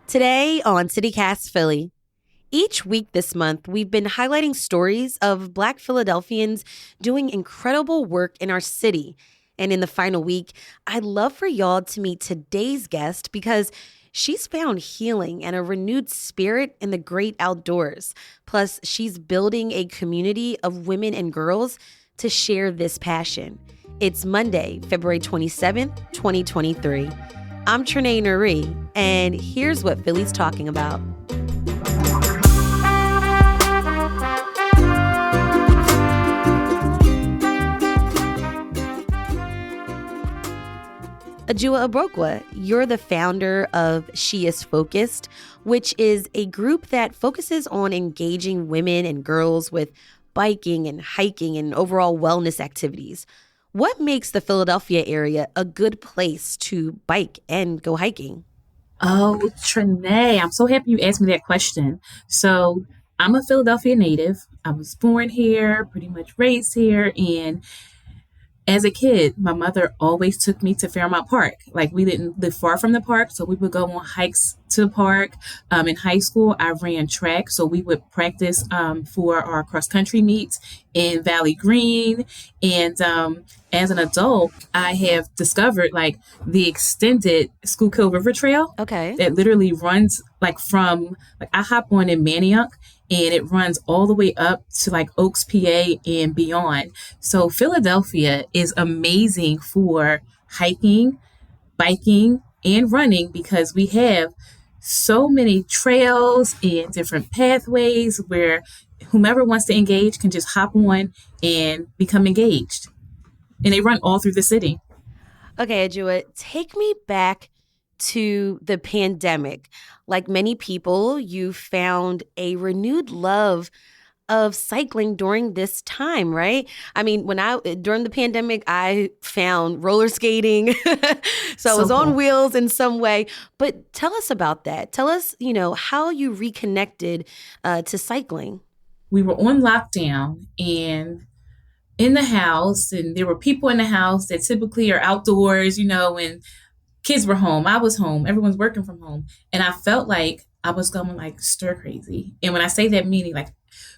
Today on CityCast Philly, each week this month, we've been highlighting stories of Black Philadelphians doing incredible work in our city. And in the final week, I'd love for y'all to meet today's guest because she's found healing and a renewed spirit in the great outdoors. Plus, she's building a community of women and girls to share this passion. It's Monday, February 27th, 2023. I'm Trinae Nuri, and here's what Philly's talking about. Ajua Abrokwa, you're the founder of She Is Focused, which is a group that focuses on engaging women and girls with biking and hiking and overall wellness activities. What makes the Philadelphia area a good place to bike and go hiking? Oh, Trinae, I'm so happy you asked me that question. So I'm a Philadelphia native. I was born here, pretty much raised here, and as a kid, my mother always took me to Fairmount Park. Like, we didn't live far from the park, so we would go on hikes to the park. In high school, I ran track, so we would practice for our cross country meets in Valley Green. And as an adult, I have discovered like the extended Schuylkill River Trail. Okay. That literally runs like from like I hop on in Manioc, and it runs all the way up to like Oaks, PA and beyond. So Philadelphia is amazing for hiking, biking, and running because we have so many trails and different pathways where whomever wants to engage can just hop on and become engaged. And they run all through the city. Okay, Ajua, take me back to the pandemic. Like many people, you found a renewed love of cycling during this time, right? I mean, during the pandemic, I found roller skating. So it was on wheels in some way. But tell us about that. Tell us, how you reconnected to cycling. We were on lockdown and in the house, and there were people in the house that typically are outdoors, and kids were home. I was home. Everyone's working from home. And I felt like I was going like stir crazy. And when I say that, meaning like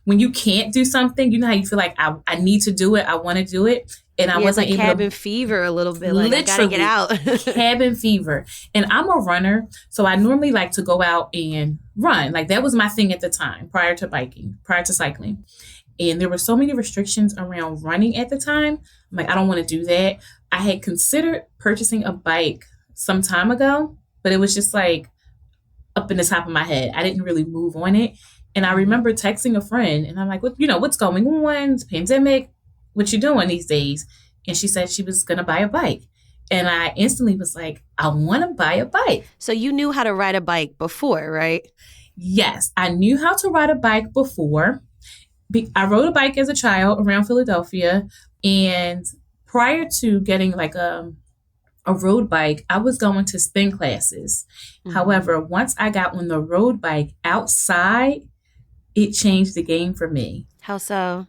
when you can't do something, you know how you feel like I need to do it. I want to do it. And I wasn't like able cabin fever a little bit. Like, I gotta get out. Cabin fever. And I'm a runner. So I normally like to go out and run. Like that was my thing at the time, prior to cycling. And there were so many restrictions around running at the time. I'm like, I don't want to do that. I had considered purchasing a bike some time ago, but it was just like up in the top of my head. I didn't really move on it. And I remember texting a friend and I'm like, what's going on? It's pandemic. What you doing these days? And she said she was going to buy a bike. And I instantly was like, I want to buy a bike. So you knew how to ride a bike before, right? Yes, I knew how to ride a bike before. I rode a bike as a child around Philadelphia. And prior to getting like a road bike, I was going to spin classes. Mm-hmm. However, once I got on the road bike outside, it changed the game for me. How so?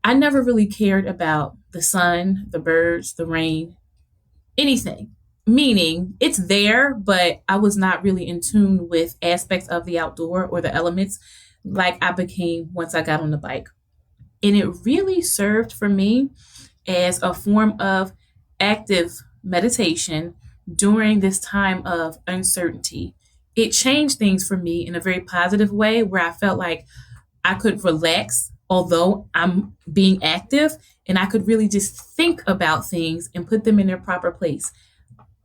I never really cared about the sun, the birds, the rain, anything. Meaning it's there, but I was not really in tune with aspects of the outdoor or the elements like I became once I got on the bike. And it really served for me as a form of active meditation during this time of uncertainty. It changed things for me in a very positive way where I felt like I could relax, although I'm being active, and I could really just think about things and put them in their proper place.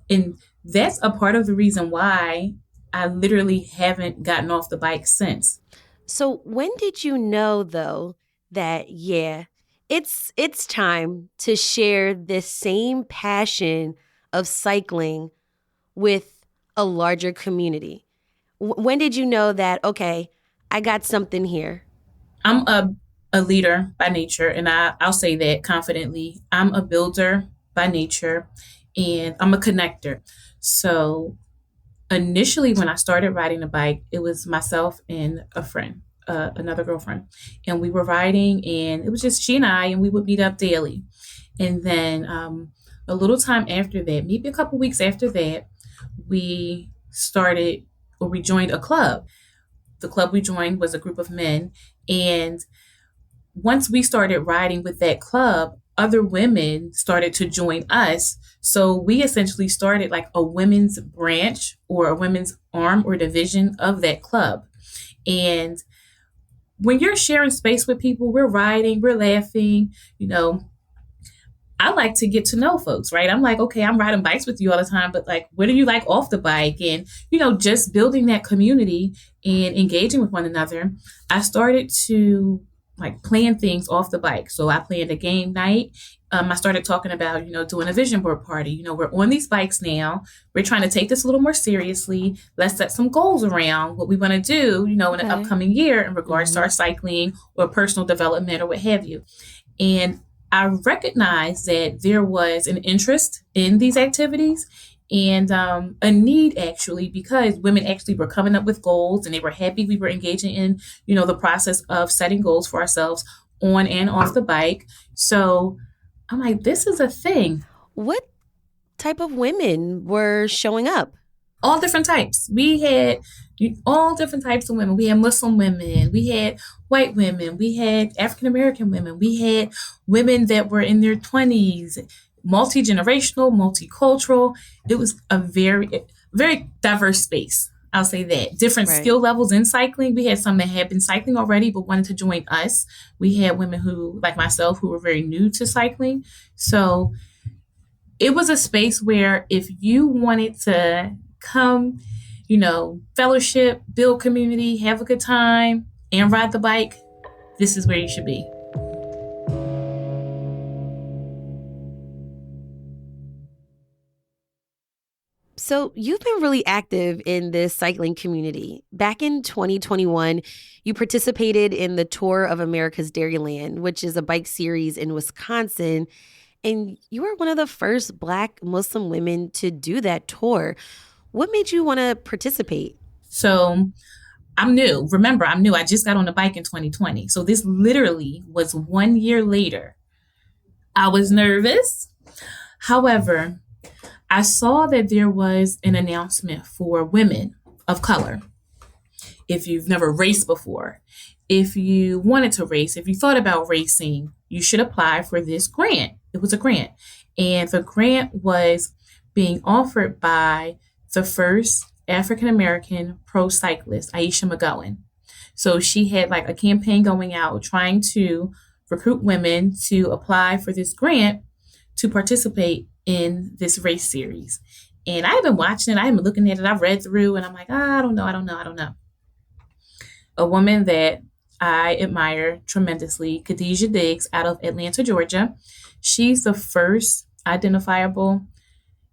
And that's a part of the reason why I literally haven't gotten off the bike since. So when did you know, though, that, it's time to share this same passion of cycling with a larger community? When did you know that, okay, I got something here? I'm a leader by nature, and I'll say that confidently. I'm a builder by nature, and I'm a connector. So initially when I started riding the bike, it was myself and a friend, another girlfriend, and we were riding, and it was just she and I, and we would meet up daily. And then a little time after that, maybe a couple weeks after that, we started or we joined a club. The club we joined was a group of men. And once we started riding with that club, other women started to join us. So we essentially started like a women's branch or a women's arm or division of that club. And when you're sharing space with people, we're riding, we're laughing, I like to get to know folks, right? I'm like, okay, I'm riding bikes with you all the time, but like, what do you like off the bike? And, just building that community and engaging with one another. I started to like plan things off the bike. So I planned a game night. I started talking about, doing a vision board party. We're on these bikes now. We're trying to take this a little more seriously. Let's set some goals around what we want to do, in an upcoming year in regards to our cycling or personal development or what have you. And I recognized that there was an interest in these activities and a need actually, because women actually were coming up with goals and they were happy we were engaging in, the process of setting goals for ourselves on and off the bike. So I'm like, this is a thing. What type of women were showing up? All different types. We had all different types of women. We had Muslim women. We had white women. We had African American women. We had women that were in their 20s, multi-generational, multicultural. It was a very, very diverse space. I'll say that. Different skill levels in cycling. We had some that had been cycling already but wanted to join us. We had women who, like myself, who were very new to cycling. So it was a space where if you wanted to come, fellowship, build community, have a good time, and ride the bike, this is where you should be. So you've been really active in this cycling community. Back in 2021, you participated in the Tour of America's Dairyland, which is a bike series in Wisconsin. And you were one of the first Black Muslim women to do that tour. What made you want to participate? So I'm new. Remember, I'm new. I just got on the bike in 2020. So this literally was 1 year later. I was nervous. However, I saw that there was an announcement for women of color. If you've never raced before, if you wanted to race, if you thought about racing, you should apply for this grant. It was a grant. And the grant was being offered by the first African-American pro cyclist, Aisha McGowan. So she had like a campaign going out trying to recruit women to apply for this grant to participate in this race series. And I have been watching it. I have been looking at it. I've read through and I'm like, I don't know. A woman that I admire tremendously, Khadijah Diggs out of Atlanta, Georgia. She's the first identifiable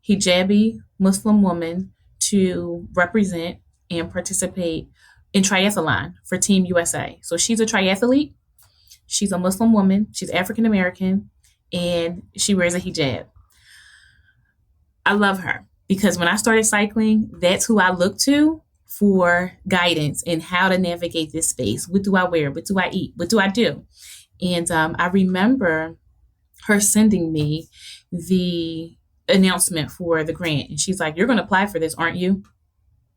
hijabi Muslim woman to represent and participate in triathlon for Team USA. So she's a triathlete. She's a Muslim woman. She's African American, and she wears a hijab. I love her because when I started cycling, that's who I looked to for guidance and how to navigate this space. What do I wear? What do I eat? What do I do? And I remember her sending me the announcement for the grant. And she's like, you're going to apply for this, aren't you?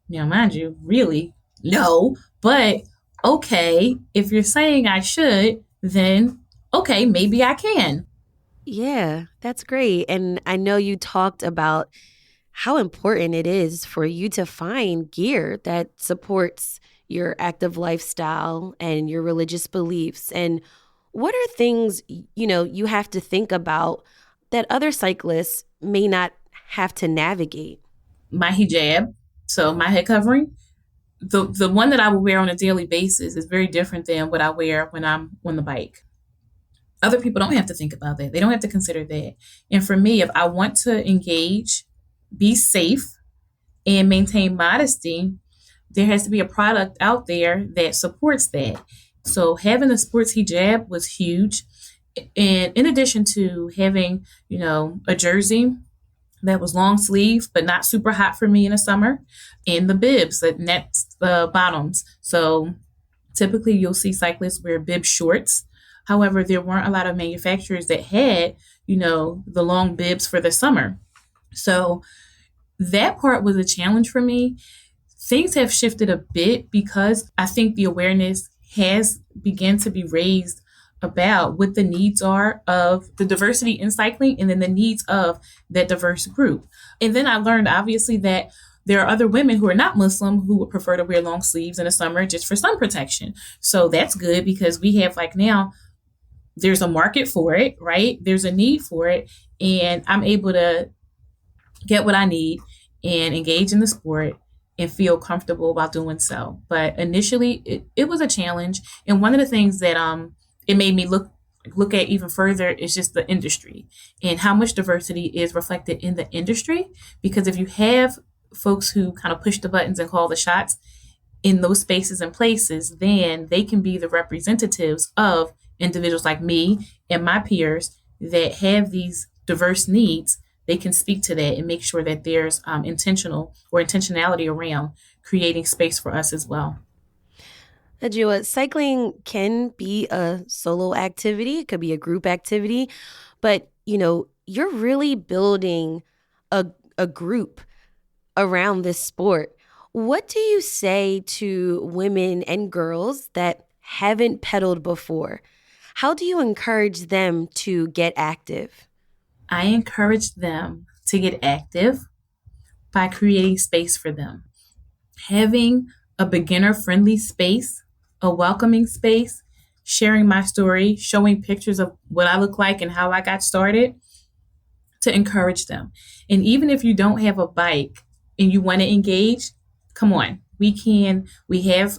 Now, mind you, really? No. But okay, if you're saying I should, then okay, maybe I can. Yeah, that's great. And I know you talked about how important it is for you to find gear that supports your active lifestyle and your religious beliefs. And what are things, you have to think about that other cyclists may not have to navigate? My hijab, so my head covering, the one that I will wear on a daily basis is very different than what I wear when I'm on the bike. Other people don't have to think about that. They don't have to consider that. And for me, if I want to engage, be safe, and maintain modesty, there has to be a product out there that supports that. So having a sports hijab was huge. And in addition to having, a jersey that was long sleeve, but not super hot for me in the summer, and the bibs, the bottoms. So typically you'll see cyclists wear bib shorts. However, there weren't a lot of manufacturers that had, the long bibs for the summer. So that part was a challenge for me. things have shifted a bit because I think the awareness has begun to be raised about what the needs are of the diversity in cycling and then the needs of that diverse group. And then I learned, obviously, that there are other women who are not Muslim who would prefer to wear long sleeves in the summer just for sun protection. So that's good because we have like now, there's a market for it, right? There's a need for it. And I'm able to get what I need and engage in the sport and feel comfortable about doing so. But initially, it was a challenge. And one of the things that it made me look at even further is just the industry and how much diversity is reflected in the industry. Because if you have folks who kind of push the buttons and call the shots in those spaces and places, then they can be the representatives of individuals like me and my peers that have these diverse needs. They can speak to that and make sure that there's intentionality around creating space for us as well. Adjoa, cycling can be a solo activity, it could be a group activity, but you're really building a group around this sport. What do you say to women and girls that haven't pedaled before? How do you encourage them to get active? I encourage them to get active by creating space for them. Having a beginner-friendly space, a welcoming space, sharing my story, showing pictures of what I look like and how I got started to encourage them. And even if you don't have a bike and you want to engage, come on. We have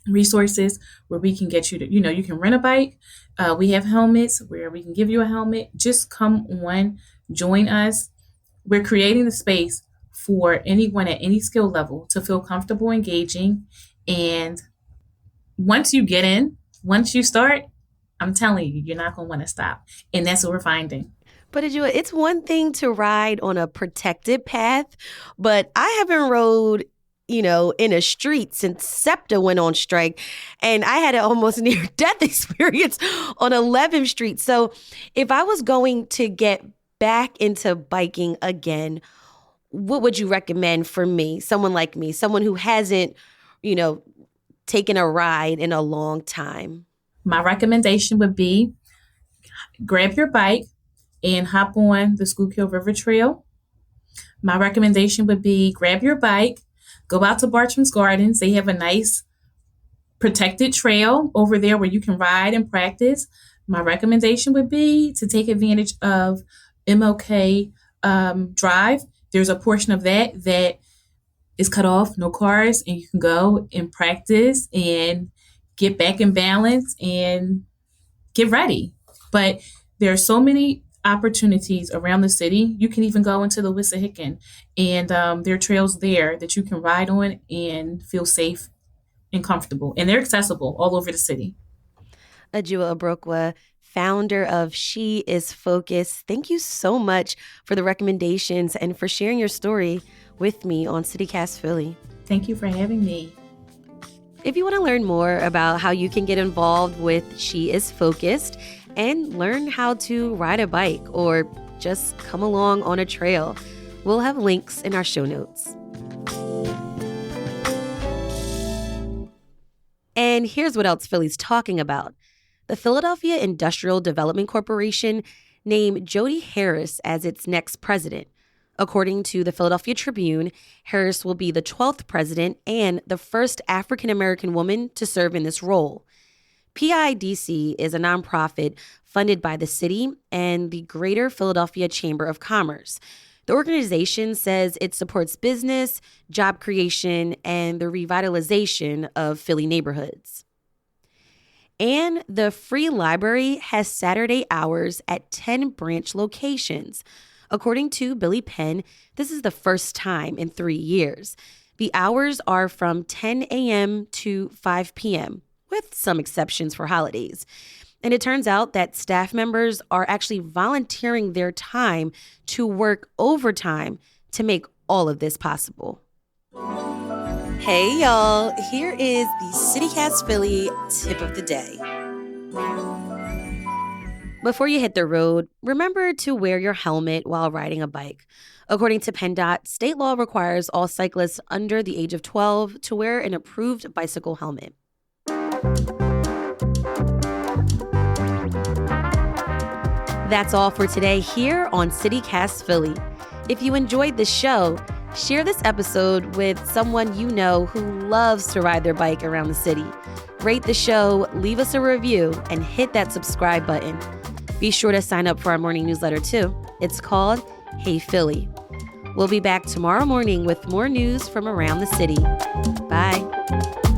resources where we can get you to, you can rent a bike. We have helmets where we can give you a helmet. Just come on, join us. We're creating the space for anyone at any skill level to feel comfortable engaging. And once you start, I'm telling you, you're not going to want to stop. And that's what we're finding. But it's one thing to ride on a protected path, but I haven't rode in a street since SEPTA went on strike. And I had an almost near-death experience on 11th Street. So if I was going to get back into biking again, what would you recommend for me, someone like me, someone who hasn't, taken a ride in a long time? My recommendation would be grab your bike and hop on the Schuylkill River Trail. My recommendation would be grab your bike, go out to Bartram's Gardens. They have a nice protected trail over there where you can ride and practice. My recommendation would be to take advantage of MLK Drive. There's a portion of that is cut off, no cars, and you can go and practice and get back in balance and get ready. But there are so many opportunities around the city. You can even go into the Wissahickon, and there are trails there that you can ride on and feel safe and comfortable. And they're accessible all over the city. Adjoa Abrokwa, founder of She Is Focused, thank you so much for the recommendations and for sharing your story with me on CityCast Philly. Thank you for having me. If you want to learn more about how you can get involved with She Is Focused and learn how to ride a bike or just come along on a trail, we'll have links in our show notes. And here's what else Philly's talking about. The Philadelphia Industrial Development Corporation named Jody Harris as its next president. According to the Philadelphia Tribune, Harris will be the 12th president and the first African-American woman to serve in this role. PIDC is a nonprofit funded by the city and the Greater Philadelphia Chamber of Commerce. The organization says it supports business, job creation, and the revitalization of Philly neighborhoods. And the Free Library has Saturday hours at 10 branch locations. According to Billy Penn, this is the first time in 3 years. The hours are from 10 a.m. to 5 p.m., with some exceptions for holidays. And it turns out that staff members are actually volunteering their time to work overtime to make all of this possible. Hey, y'all. Here is the CityCast Philly tip of the day. Before you hit the road, remember to wear your helmet while riding a bike. According to PennDOT, state law requires all cyclists under the age of 12 to wear an approved bicycle helmet. That's all for today here on CityCast Philly. If you enjoyed the show, share this episode with someone you know who loves to ride their bike around the city. Rate the show, leave us a review, and hit that subscribe button. Be sure to sign up for our morning newsletter too. It's called Hey Philly. We'll be back tomorrow morning with more news from around the city. Bye.